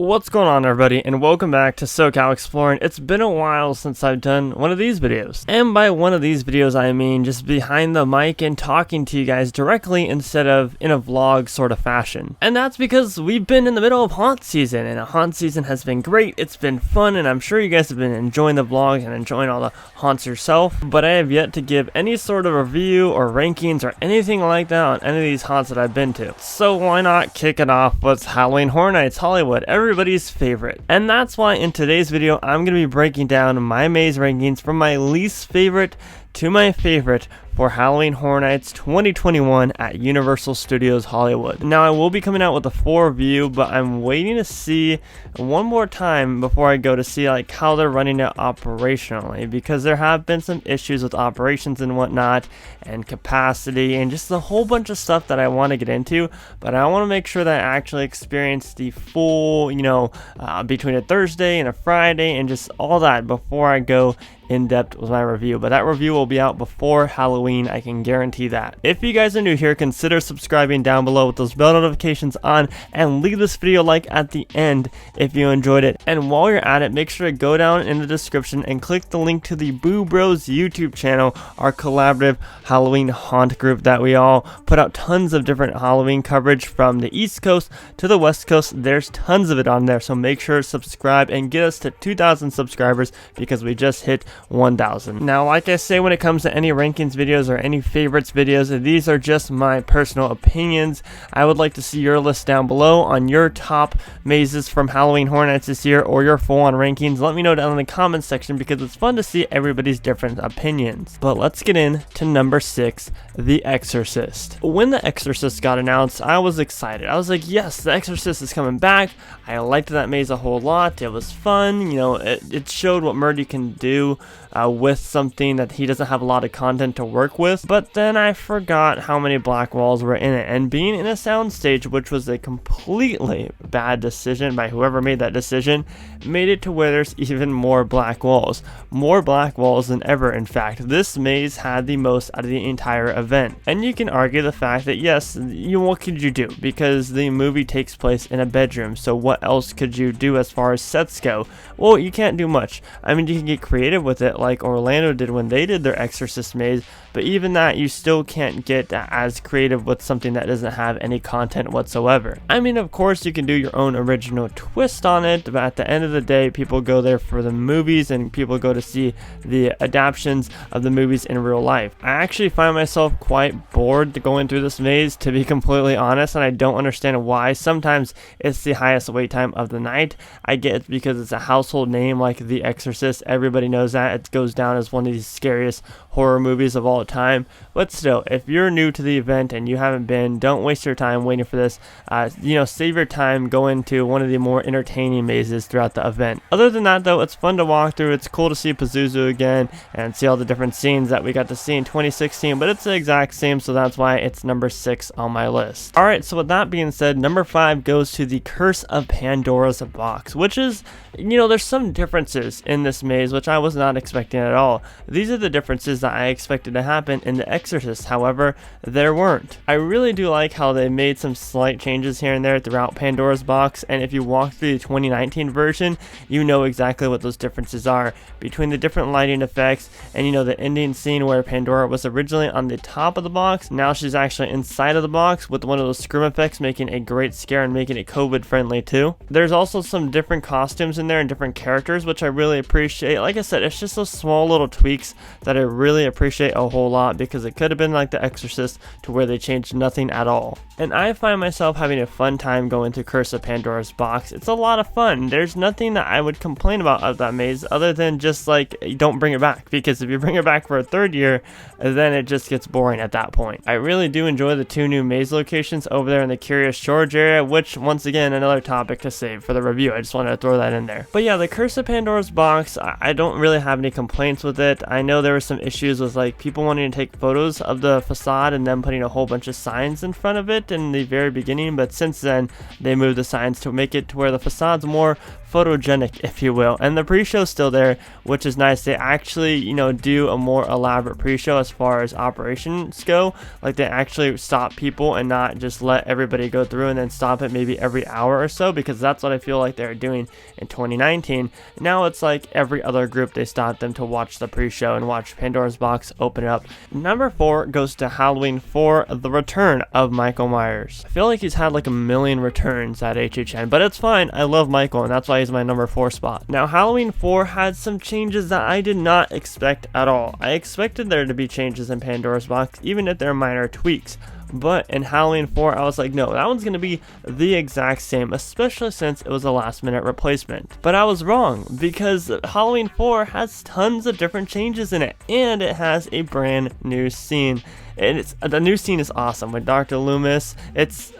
What's going on, everybody, and welcome back to SoCal Exploring. It's been a while since I've done one of these videos, and by one of these videos I mean just behind the mic and talking to you guys directly instead of in a vlog sort of fashion. And that's because we've been in the middle of haunt season, and a haunt season has been great. It's been fun, and I'm sure you guys have been enjoying the vlogs and enjoying all the haunts yourself, but I have yet to give any sort of review or rankings or anything like that on any of these haunts that I've been to. So why not kick it off with Halloween Horror Nights Hollywood, everybody's favorite. And that's why in today's video I'm going to be breaking down my maze rankings from my least favorite to my favorite for Halloween Horror Nights 2021 at Universal Studios Hollywood. Now I will be coming out with a full review, but I'm waiting to see one more time before I go to see like how they're running it operationally, because there have been some issues with operations and whatnot and capacity and just a whole bunch of stuff that I want to get into, but I want to make sure that I actually experience the full, between a Thursday and a Friday and just all that before I go in depth with my review. But that review will be out before Halloween, I can guarantee that. If you guys are new here, consider subscribing down below with those bell notifications on, and leave this video a like at the end if you enjoyed it. And while you're at it, make sure to go down in the description and click the link to the Boo Bros YouTube channel, our collaborative Halloween haunt group that we all put out tons of different Halloween coverage from the East Coast to the West Coast. There's tons of it on there, so make sure to subscribe and get us to 2,000 subscribers because we just hit 1,000. Now, like I say, when it comes to any rankings videos or any favorites videos, these are just my personal opinions. I would like to see your list down below on your top mazes from Halloween Horror Nights this year, or your full-on rankings. Let me know down in the comments section because it's fun to see everybody's different opinions. But let's get into number 6, The Exorcist. When The Exorcist got announced, I was excited. I was like, yes, The Exorcist is coming back. I liked that maze a whole lot. It was fun. It showed what Murdy can do with something that he doesn't have a lot of content to work with. But then I forgot how many black walls were in it, and being in a soundstage, which was a completely bad decision by whoever made that decision, made it to where there's even more black walls than ever. In fact, this maze had the most out of the entire event, and you can argue the fact that yes, what could you do, because the movie takes place in a bedroom, so what else could you do as far as sets go? Well, you can't do much. I mean, you can get creative with it like Orlando did when they did their Exorcist maze, but even that, you still can't get as creative with something that doesn't have any content whatsoever. I mean, of course you can do your own original twist on it, but at the end of the day, people go there for the movies and people go to see the adaptations of the movies in real life. I actually find myself quite bored going through this maze, to be completely honest, and I don't understand why. Sometimes it's the highest wait time of the night. I get it's because it's a household name like The Exorcist. Everybody knows that. It goes down as one of the scariest horror movies of all time. But still, if you're new to the event and you haven't been, don't waste your time waiting for this. Save your time, go into one of the more entertaining mazes throughout the event. Other than that though, it's fun to walk through. It's cool to see Pazuzu again and see all the different scenes that we got to see in 2016, but it's the exact same, so that's why it's number 6 on my list. Alright, so with that being said, number 5 goes to the Curse of Pandora's Box, which is, there's some differences in this maze which I was not expecting at all. These are the differences that I expected to happen in The Exorcist, however, there weren't. I really do like how they made some slight changes here and there throughout Pandora's Box, and if you walk through the 2019 version, you know exactly what those differences are between the different lighting effects and the ending scene where Pandora was originally on the top of the box. Now she's actually inside of the box with one of those scream effects, making a great scare and making it COVID friendly too. There's also some different costumes in there and different characters, which I really appreciate. Like I said, it's just those small little tweaks that I really appreciate a whole lot, because it could have been like The Exorcist to where they changed nothing at all. And I find myself having a fun time going to Curse of Pandora's Box. It's a lot of fun. There's nothing that I would complain about of that maze other than just like, don't bring it back, because if you bring it back for a third year, then it just gets boring at that point. I really do enjoy the 2 new maze locations over there in the Curious George area, which once again, another topic to save for the review. I just wanted to throw that in there. But yeah, the Curse of Pandora's Box, I don't really have any complaints with it. I know there were some issues with like people wanting to take photos of the facade and then putting a whole bunch of signs in front of it in the very beginning, but since then they moved the signs to make it to where the facade's more photogenic, if you will. And the pre-show's still there, which is nice. They actually, do a more elaborate pre-show as far as operations go. Like, they actually stop people and not just let everybody go through and then stop it maybe every hour or so, because that's what I feel like they're doing in 2019. Now it's like every other group, they stop them to watch the pre-show and watch Pandora's Box open up. Number 4 goes to Halloween 4, the return of Michael Myers. I feel like he's had like a million returns at HHN, but it's fine. I love Michael, and that's why he's my number 4 spot. Now, Halloween 4 had some changes that I did not expect at all. I expected there to be changes in Pandora's Box, even if they're minor tweaks. But in Halloween 4, I was like, no, that one's going to be the exact same, especially since it was a last minute replacement. But I was wrong, because Halloween 4 has tons of different changes in it, and it has a brand new scene. And the new scene is awesome with Dr. Loomis.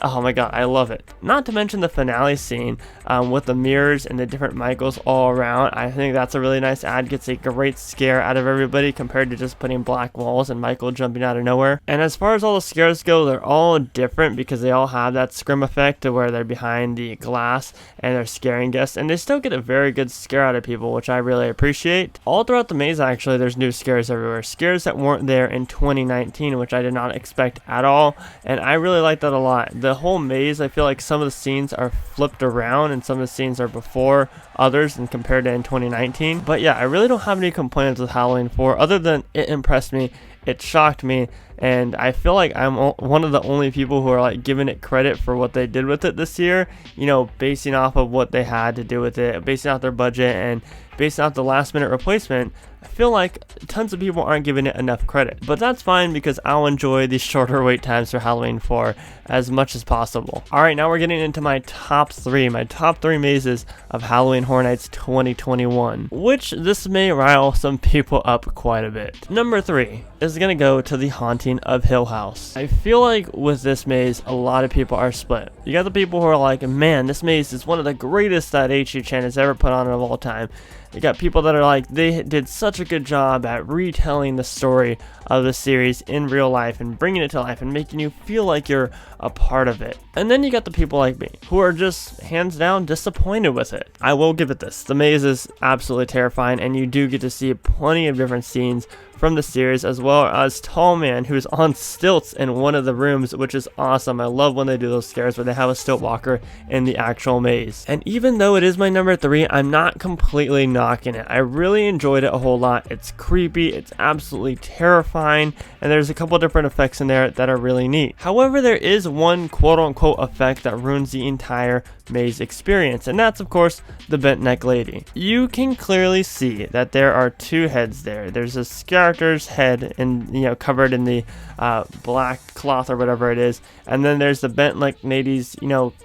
Oh my god, I love it. Not to mention the finale scene with the mirrors and the different Michaels all around. I think that's a really nice add. Gets a great scare out of everybody compared to just putting black walls and Michael jumping out of nowhere. And as far as all the scares go, they're all different because they all have that scrim effect to where they're behind the glass and they're scaring guests. And they still get a very good scare out of people, which I really appreciate. All throughout the maze, actually, there's new scares everywhere. Scares that weren't there in 2019, which I did not expect at all, and I really like that a lot. The whole maze, I feel like some of the scenes are flipped around and some of the scenes are before others and compared to in 2019. But yeah, I really don't have any complaints with Halloween 4 other than it impressed me, it shocked me, and I feel like I'm one of the only people who are like giving it credit for what they did with it this year, basing off of what they had to do with it, basing off their budget and basing off the last minute replacement. I feel like tons of people aren't giving it enough credit, but that's fine because I'll enjoy these shorter wait times for Halloween 4 as much as possible. Alright, now we're getting into my top 3 mazes of Halloween Horror Nights 2021, which this may rile some people up quite a bit. Number 3 is going to go to The Haunting of Hill House. I feel like with this maze, a lot of people are split. You got the people who are like, man, this maze is one of the greatest that HHN has ever put on of all time. You got people that are like, they did such a good job at retelling the story of the series in real life and bringing it to life and making you feel like you're a part of it. And then you got the people like me who are just hands down disappointed with it. I will give it this. The maze is absolutely terrifying, and you do get to see plenty of different scenes from the series, as well as Tall Man, who's on stilts in one of the rooms, which is awesome. I love when they do those scares where they have a stilt walker in the actual maze. And even though it is my number 3, I'm not completely knocking it. I really enjoyed it a whole lot. It's creepy, it's absolutely terrifying, and there's a couple different effects in there that are really neat. However, there is one quote-unquote effect that ruins the entire maze experience, and that's of course the bent neck lady. You can clearly see that there are 2 heads there. There's a character's head and covered in the black cloth or whatever it is, and then there's the bent neck lady's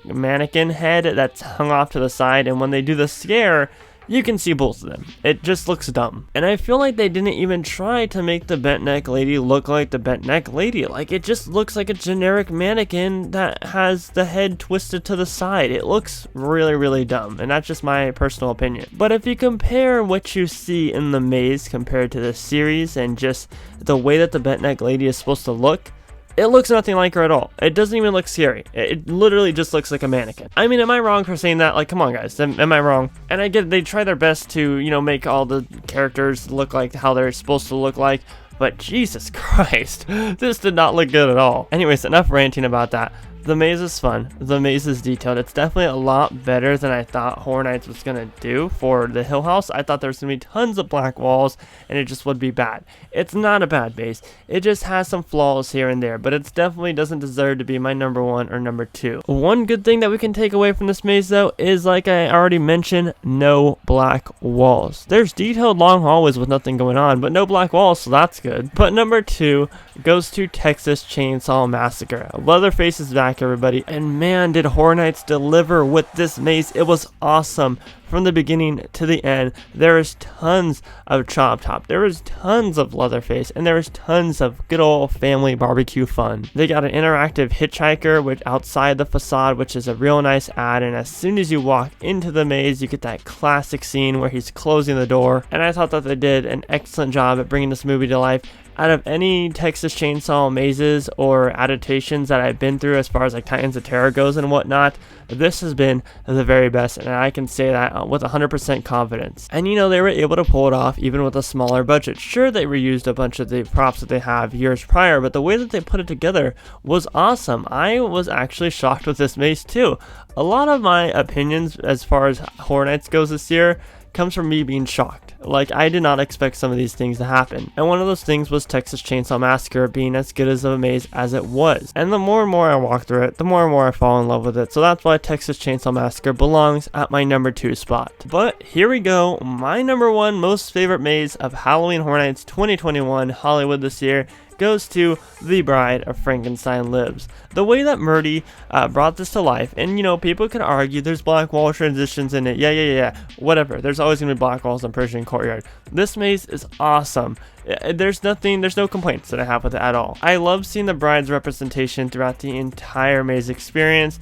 mannequin head that's hung off to the side, and when they do the scare, you can see both of them. It just looks dumb. And I feel like they didn't even try to make the bent neck lady look like the bent neck lady. Like, it just looks like a generic mannequin that has the head twisted to the side. It looks really, really dumb, and that's just my personal opinion. But if you compare what you see in the maze compared to the series and just the way that the bent neck lady is supposed to look, it looks nothing like her at all. It doesn't even look scary. It literally just looks like a mannequin. I mean, am I wrong for saying that? Like, come on, guys. Am I wrong? And I get they try their best to, make all the characters look like how they're supposed to look like, but Jesus Christ, this did not look good at all. Anyways, enough ranting about that. The maze is fun. The maze is detailed. It's definitely a lot better than I thought Horror Nights was going to do for the Hill House. I thought there was going to be tons of black walls and it just would be bad. It's not a bad maze. It just has some flaws here and there, but it definitely doesn't deserve to be my number 1 or number 2. One good thing that we can take away from this maze, though, is, like I already mentioned, no black walls. There's detailed long hallways with nothing going on, but no black walls, so that's good. But number 2 goes to Texas Chainsaw Massacre. Leatherface is back, everybody, and man, did Horror Nights deliver with this maze. It was awesome from the beginning to the end. There is tons of Chop Top, there is tons of Leatherface, and there is tons of good old family barbecue fun. They got an interactive hitchhiker which outside the facade, which is a real nice add, and as soon as you walk into the maze, you get that classic scene where he's closing the door, and I thought that they did an excellent job at bringing this movie to life, out of any Texas Chainsaw mazes or adaptations that I've been through as far as like Titans of Terror goes and whatnot, this has been the very best, and I can say that with 100% confidence. And you know, they were able to pull it off even with a smaller budget. Sure, they reused a bunch of the props that they have years prior, but the way that they put it together was awesome. I was actually shocked with this maze too. A lot of my opinions as far as Horror Nights goes this year comes from me being shocked. Like, I did not expect some of these things to happen. And one of those things was Texas Chainsaw Massacre being as good as a maze as it was. And the more and more I walk through it, the more and more I fall in love with it. So that's why Texas Chainsaw Massacre belongs at my number 2 spot. But here we go. My number 1 most favorite maze of Halloween Horror Nights 2021 Hollywood this year goes to The Bride of Frankenstein Lives. The way that Murdy brought this to life, and you know, people can argue there's black wall transitions in it, yeah, whatever, there's always gonna be black walls in Persian Courtyard. This maze is awesome. There's no complaints that I have with it at all. I love seeing the bride's representation throughout the entire maze experience.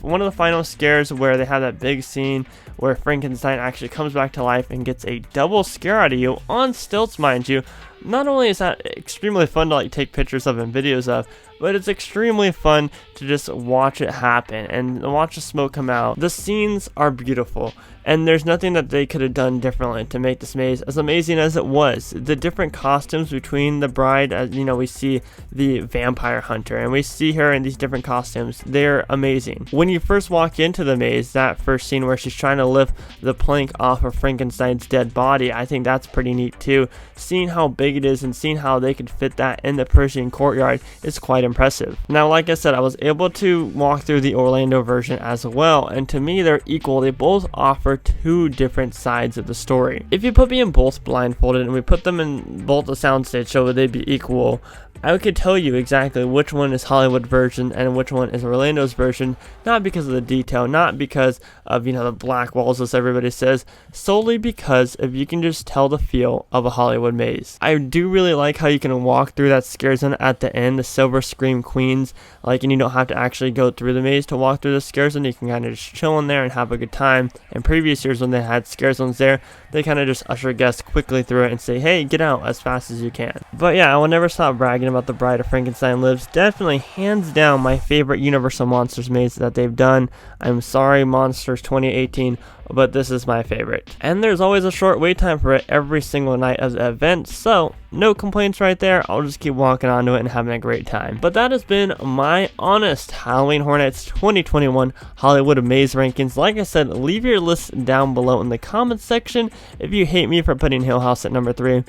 One of the final scares where they have that big scene where Frankenstein actually comes back to life and gets a double scare out of you on stilts, mind you. Not only is that extremely fun to like take pictures of and videos of, but it's extremely fun to just watch it happen and watch the smoke come out. The scenes are beautiful, and there's nothing that they could have done differently to make this maze as amazing as it was. The different costumes between the bride, as you know, we see the vampire hunter and we see her in these different costumes. They're amazing. When you first walk into the maze, that first scene where she's trying to lift the plank off of Frankenstein's dead body, I think that's pretty neat too. Seeing how big it is and seeing how they could fit that in the Persian Courtyard is quite impressive. Now, like I said, I was able to walk through the Orlando version as well, and to me they're equal. They both offer 2 different sides of the story. If you put me in both blindfolded and we put them in both the soundstage so would they be equal, I could tell you exactly which one is Hollywood version and which one is Orlando's version, not because of the detail, not because of, you know, the black walls as everybody says, solely because if you can just tell the feel of a Hollywood maze. I do really like how you can walk through that scare zone at the end, the Silver Scream Queens, like, and you don't have to actually go through the maze to walk through the scare zone. You can kind of just chill in there and have a good time. In previous years when they had scare zones there, they kind of just usher guests quickly through it and say, hey, get out as fast as you can. But yeah, I will never stop bragging about The Bride of Frankenstein Lives. Definitely hands down my favorite Universal Monsters maze that they've done. I'm sorry, Monsters 2018, but this is my favorite. And there's always a short wait time for it every single night of the event, so no complaints right there. I'll just keep walking onto it and having a great time. But that has been my honest Halloween Horror Nights 2021 Hollywood Maze rankings. Like I said, leave your list down below in the comments section if you hate me for putting Hill House at number 3.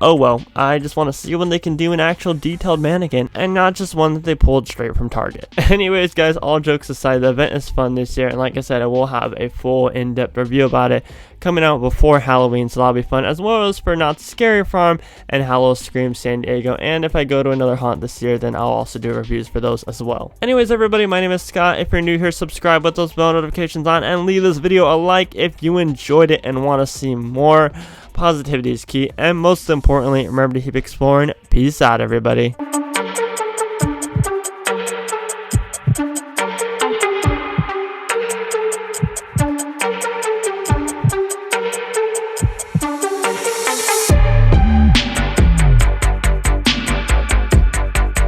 Oh well, I just want to see when they can do an actual detailed mannequin and not just one that they pulled straight from Target. Anyways guys, all jokes aside, the event is fun this year, and like I said, I will have a full in-depth review about it coming out before Halloween, so that'll be fun, as well as for Not Scary Farm and Hallow Scream San Diego. And if I go to another haunt this year, then I'll also do reviews for those as well. Anyways everybody, my name is Scott. If you're new here, subscribe with those bell notifications on, and leave this video a like if you enjoyed it and want to see more. Positivity is key, and most importantly, remember to keep exploring. Peace out, everybody.